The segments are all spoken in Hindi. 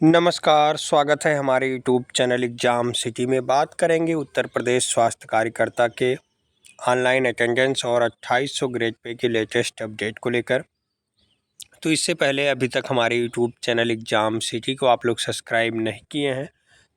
नमस्कार, स्वागत है हमारे यूट्यूब चैनल एग्ज़ाम सिटी में। बात करेंगे उत्तर प्रदेश स्वास्थ्य कार्यकर्ता के ऑनलाइन अटेंडेंस और 2800 ग्रेड पे के लेटेस्ट अपडेट को लेकर। तो इससे पहले अभी तक हमारे यूट्यूब चैनल एग्ज़ाम सिटी को आप लोग सब्सक्राइब नहीं किए हैं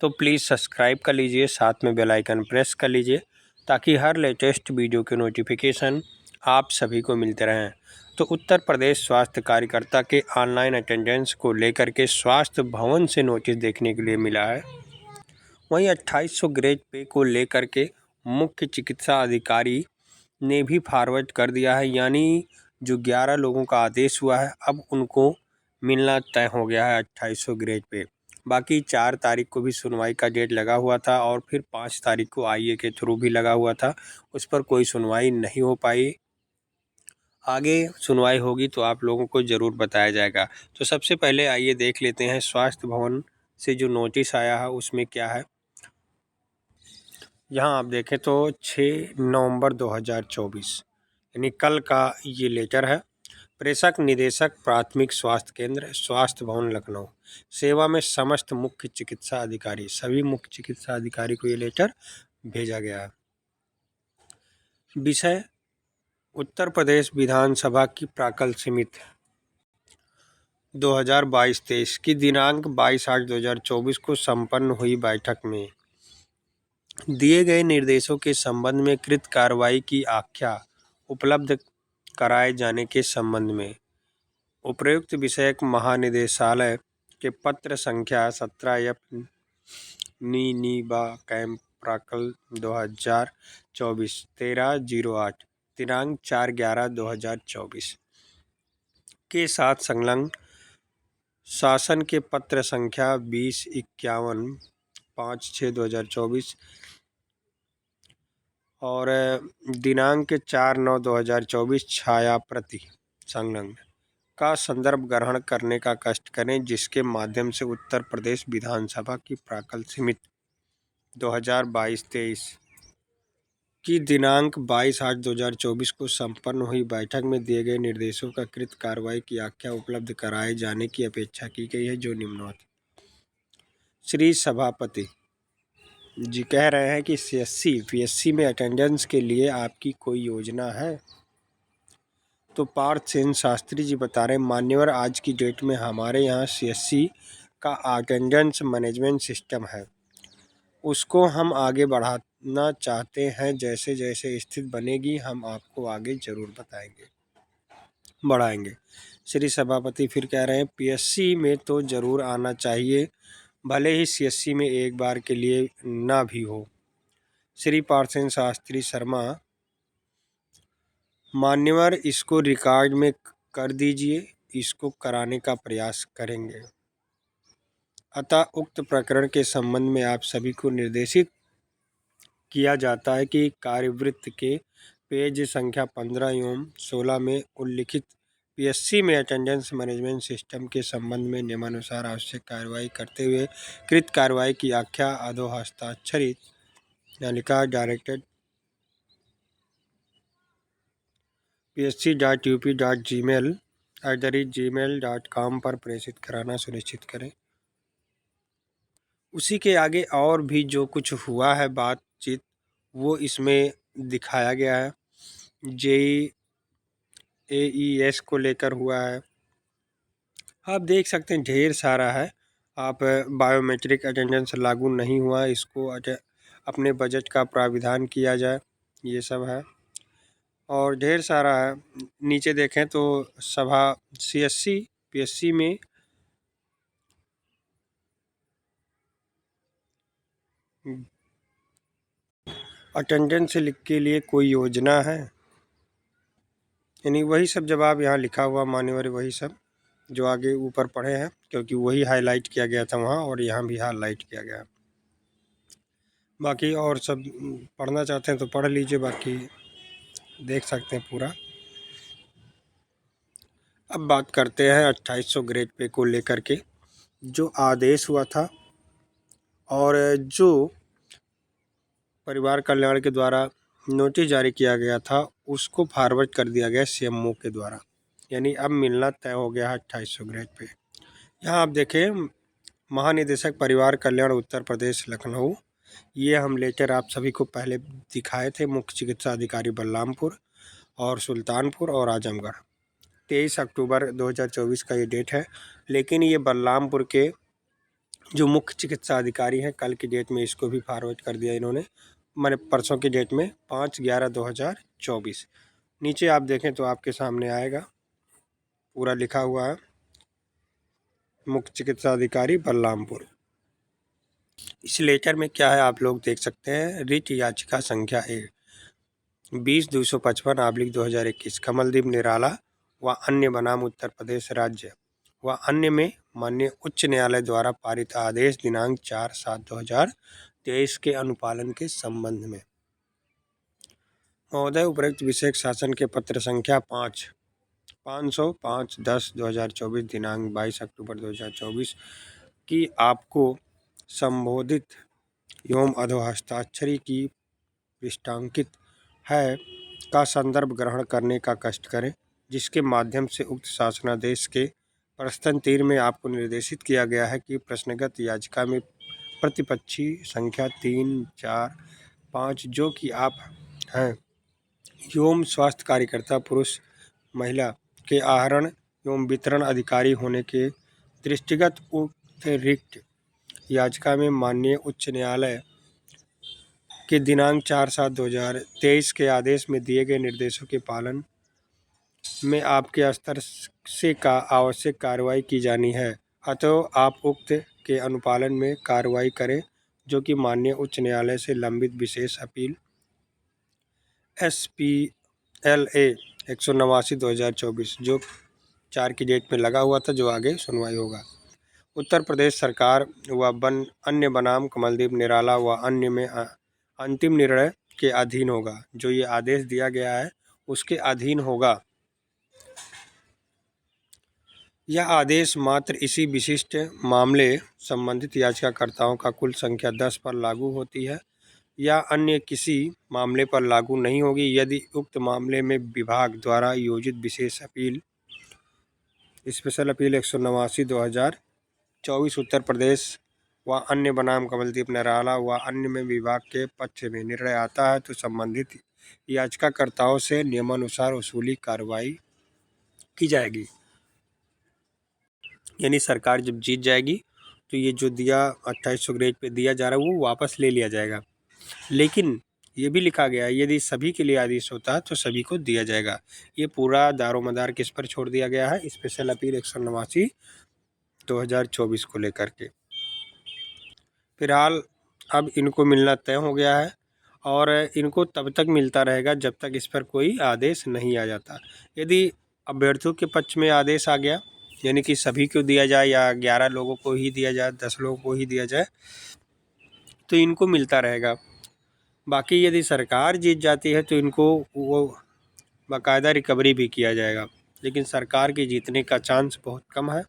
तो प्लीज़ सब्सक्राइब कर लीजिए, साथ में बेल आइकन प्रेस कर लीजिए ताकि हर लेटेस्ट वीडियो के नोटिफिकेशन आप सभी को मिलते रहें। तो उत्तर प्रदेश स्वास्थ्य कार्यकर्ता के ऑनलाइन अटेंडेंस को लेकर के स्वास्थ्य भवन से नोटिस देखने के लिए मिला है। वहीं 2800 ग्रेड पे को लेकर के मुख्य चिकित्सा अधिकारी ने भी फॉरवर्ड कर दिया है, यानी जो 11 लोगों का आदेश हुआ है अब उनको मिलना तय हो गया है 2800 ग्रेड पे। बाकी 4 तारीख को भी सुनवाई का डेट लगा हुआ था और फिर 5 तारीख को आईए के थ्रू भी लगा हुआ था, उस पर कोई सुनवाई नहीं हो पाई। आगे सुनवाई होगी तो आप लोगों को ज़रूर बताया जाएगा। तो सबसे पहले आइए देख लेते हैं स्वास्थ्य भवन से जो नोटिस आया है उसमें क्या है। यहाँ आप देखें तो 6 नवंबर 2024 यानी कल का ये लेटर है। प्रेषक निदेशक प्राथमिक स्वास्थ्य केंद्र स्वास्थ्य भवन लखनऊ सेवा में समस्त मुख्य चिकित्सा अधिकारी, सभी मुख्य चिकित्सा अधिकारी को ये लेटर भेजा गया है। विषय उत्तर प्रदेश विधानसभा की प्राक्कल समिति 2022-23 की दिनांक 22/8/2024 को संपन्न हुई बैठक में दिए गए निर्देशों के संबंध में कृत कार्रवाई की आख्या उपलब्ध कराए जाने के संबंध में उपर्युक्त विषयक महानिदेशालय के पत्र संख्या 17F नीबा कैंप प्राक्कल 2024 1308 दिनांक 4/11/2024 के साथ संलग्न शासन के पत्र संख्या 2051 5/6/2024 और दिनांक 4/9/2024 छाया प्रति संलग्न का संदर्भ ग्रहण करने का कष्ट करें, जिसके माध्यम से उत्तर प्रदेश विधानसभा की प्राक्कल समिति 2022-23 की दिनांक 22/8/2024 को संपन्न हुई बैठक में दिए गए निर्देशों का कृत कार्रवाई की आख्या उपलब्ध कराए जाने की अपेक्षा की गई है, जो निम्नवत। श्री सभापति जी कह रहे हैं कि सीएससी पीएससी में अटेंडेंस के लिए आपकी कोई योजना है? तो पार्थ सेन शास्त्री जी बता रहे हैं, मान्यवर आज की डेट में हमारे यहाँ सीएससी का अटेंडेंस मैनेजमेंट सिस्टम है, उसको हम आगे बढ़ाना चाहते हैं। जैसे जैसे स्थिति बनेगी हम आपको आगे ज़रूर बढ़ाएंगे। श्री सभापति फिर कह रहे हैं, पीएससी में तो ज़रूर आना चाहिए, भले ही सीएससी में एक बार के लिए ना भी हो। श्री पार्थिन शास्त्री शर्मा, मान्यवर इसको रिकॉर्ड में कर दीजिए, इसको कराने का प्रयास करेंगे। अतः उक्त प्रकरण के संबंध में आप सभी को निर्देशित किया जाता है कि कार्यवृत्त के पेज संख्या 15 एवं 16 में उल्लिखित पीएससी में अटेंडेंस मैनेजमेंट सिस्टम के संबंध में नियमानुसार आवश्यक कार्रवाई करते हुए कृत कार्रवाई की आख्या अधो हस्ताक्षरित तालिका डायरेक्टेड psc.up.gmail.com पर प्रेषित कराना सुनिश्चित करें। उसी के आगे और भी जो कुछ हुआ है बातचीत वो इसमें दिखाया गया है। JEAES को लेकर हुआ है, आप देख सकते हैं ढेर सारा है। आप बायोमेट्रिक अटेंडेंस लागू नहीं हुआ, इसको अपने बजट का प्राविधान किया जाए, ये सब है और ढेर सारा है। नीचे देखें तो सभा सीएससी पीएससी में अटेंडेंस के लिए कोई योजना है, यानी वही सब जवाब यहाँ लिखा हुआ मान्यवर, वही सब जो आगे ऊपर पढ़े हैं, क्योंकि वही हाईलाइट किया गया था वहाँ और यहाँ भी हाईलाइट किया गया। बाकी और सब पढ़ना चाहते हैं तो पढ़ लीजिए, बाकी देख सकते हैं पूरा। अब बात करते हैं 2800 ग्रेड पे को लेकर के जो आदेश हुआ था और जो परिवार कल्याण के द्वारा नोटिस जारी किया गया था उसको फॉरवर्ड कर दिया गया सीएमओ के द्वारा, यानी अब मिलना तय हो गया है 2800 ग्रेड पे। यहाँ आप देखें महानिदेशक परिवार कल्याण उत्तर प्रदेश लखनऊ। ये हम लेटर आप सभी को पहले दिखाए थे। मुख्य चिकित्सा अधिकारी बलरामपुर और सुल्तानपुर और आजमगढ़। 23 अक्टूबर 2024 का ये डेट है। लेकिन ये बलरामपुर के जो मुख्य चिकित्सा अधिकारी हैं, कल की डेट में इसको भी फॉरवर्ड कर दिया इन्होंने, मैंने परसों की डेट में 5/11/2024। नीचे आप देखें तो आपके सामने आएगा, पूरा लिखा हुआ है, मुख्य चिकित्सा अधिकारी बलरामपुर। इस लेटर में क्या है आप लोग देख सकते हैं। रिट याचिका संख्या 20-255/2021 कमलदीप निराला व अन्य बनाम उत्तर प्रदेश राज्य व अन्य में माननीय उच्च न्यायालय द्वारा पारित आदेश दिनांक 4/7/2023 के अनुपालन के संबंध में। महोदय, उपरोक्त विशेष शासन के पत्र संख्या 500/5/10/2024 दिनांक 22 अक्टूबर 2024 की आपको संबोधित एवं अधोहस्ताक्षरी की पृष्ठांकित है का संदर्भ ग्रहण करने का कष्ट करें, जिसके माध्यम से उक्त शासनादेश के प्रस्ताव 3 में आपको निर्देशित किया गया है कि प्रश्नगत याचिका में प्रतिपक्षी संख्या 3, 4, 5 जो कि आप हैं एवं स्वास्थ्य कार्यकर्ता पुरुष महिला के आहरण एवं वितरण अधिकारी होने के दृष्टिगत उक्त रिट याचिका में माननीय उच्च न्यायालय के दिनांक 4/7/2023 के आदेश में दिए गए निर्देशों के पालन में आपके स्तर से का आवश्यक कार्रवाई की जानी है। अतः आप उक्त के अनुपालन में कार्रवाई करें, जो कि माननीय उच्च न्यायालय से लंबित विशेष अपील SPLA 189/2024 जो 4 की डेट में लगा हुआ था, जो आगे सुनवाई होगा। उत्तर प्रदेश सरकार व अन्य बनाम कमलदीप निराला व अन्य में अंतिम निर्णय के अधीन होगा। जो ये आदेश दिया गया है उसके अधीन होगा। यह आदेश मात्र इसी विशिष्ट मामले संबंधित याचिकाकर्ताओं का कुल संख्या 10 पर लागू होती है या अन्य किसी मामले पर लागू नहीं होगी। यदि उक्त मामले में विभाग द्वारा योजित विशेष appeal special appeal 189/2024 Uttar Pradesh व अन्य बनाम कमलदीप निराला व अन्य में विभाग के पक्ष में निर्णय आता है, तो संबंधित याचिकाकर्ताओं से नियमानुसार वसूली कार्रवाई की जाएगी। यानी सरकार जब जीत जाएगी तो ये जो दिया 2800 ग्रेड पे दिया जा रहा है वो वापस ले लिया जाएगा। लेकिन ये भी लिखा गया है यदि सभी के लिए आदेश होता है तो सभी को दिया जाएगा। ये पूरा दारोमदार किस पर छोड़ दिया गया है? स्पेशल अपील 189/2024 को लेकर के। फिलहाल अब इनको मिलना तय हो गया है और इनको तब तक मिलता रहेगा जब तक इस पर कोई आदेश नहीं आ जाता। यदि अभ्यर्थियों के पक्ष में आदेश आ गया, यानी कि सभी को दिया जाए या 11 लोगों को ही दिया जाए, 10 लोगों को ही दिया जाए, तो इनको मिलता रहेगा। बाकी यदि सरकार जीत जाती है तो इनको वो बाकायदा रिकवरी भी किया जाएगा, लेकिन सरकार के जीतने का चांस बहुत कम है।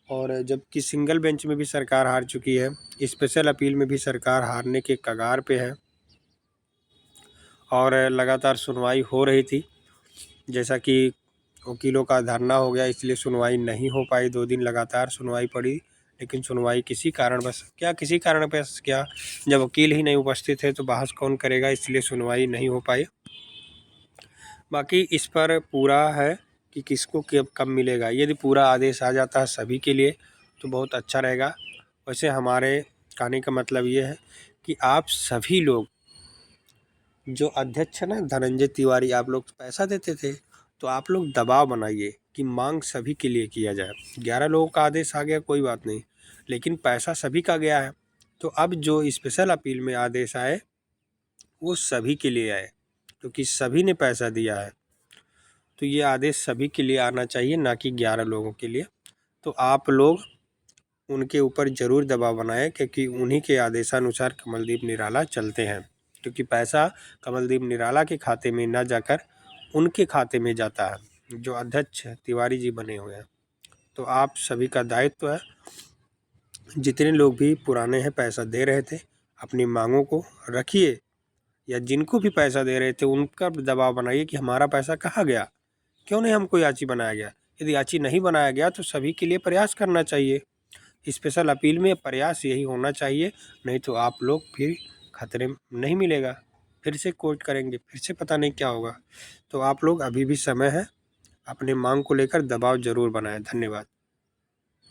और जबकि सिंगल बेंच में भी सरकार हार चुकी है, स्पेशल अपील में भी सरकार हारने के कगार पे है और लगातार सुनवाई हो रही थी। जैसा कि वकीलों का धरना हो गया, इसलिए सुनवाई नहीं हो पाई। 2 दिन लगातार सुनवाई पड़ी, लेकिन सुनवाई किसी कारणवश क्या जब वकील ही नहीं उपस्थित है तो बहस कौन करेगा, इसलिए सुनवाई नहीं हो पाई। बाकी इस पर पूरा है कि किसको कब मिलेगा। यदि पूरा आदेश आ जाता है सभी के लिए तो बहुत अच्छा रहेगा। वैसे हमारे कहने का मतलब ये है कि आप सभी लोग, जो अध्यक्ष है ना धनंजय तिवारी, आप लोग पैसा देते थे तो आप लोग दबाव बनाइए कि मांग सभी के लिए किया जाए। 11 लोगों का आदेश आ गया कोई बात नहीं, लेकिन पैसा सभी का गया है, तो अब जो स्पेशल अपील में आदेश आए वो सभी के लिए आए, क्योंकि सभी ने पैसा दिया है। तो ये आदेश सभी के लिए आना चाहिए, ना कि 11 लोगों के लिए। तो आप लोग उनके ऊपर ज़रूर दबाव बनाएं, क्योंकि उन्हीं के आदेशानुसार कमलदीप निराला चलते हैं। क्योंकि पैसा कमलदीप निराला के खाते में ना जाकर उनके खाते में जाता है, जो अध्यक्ष तिवारी जी बने हुए हैं। तो आप सभी का दायित्व है, जितने लोग भी पुराने हैं पैसा दे रहे थे, अपनी मांगों को रखिए, या जिनको भी पैसा दे रहे थे उनका दबाव बनाइए कि हमारा पैसा कहाँ गया, क्यों नहीं हमको याची बनाया गया। यदि याची नहीं बनाया गया तो सभी के लिए प्रयास करना चाहिए। स्पेशल अपील में प्रयास यही होना चाहिए, नहीं तो आप लोग फिर खतरे में नहीं मिलेगा, फिर से कोर्ट करेंगे, फिर से पता नहीं क्या होगा। तो आप लोग अभी भी समय है, अपने मांग को लेकर दबाव जरूर बनाएं। धन्यवाद।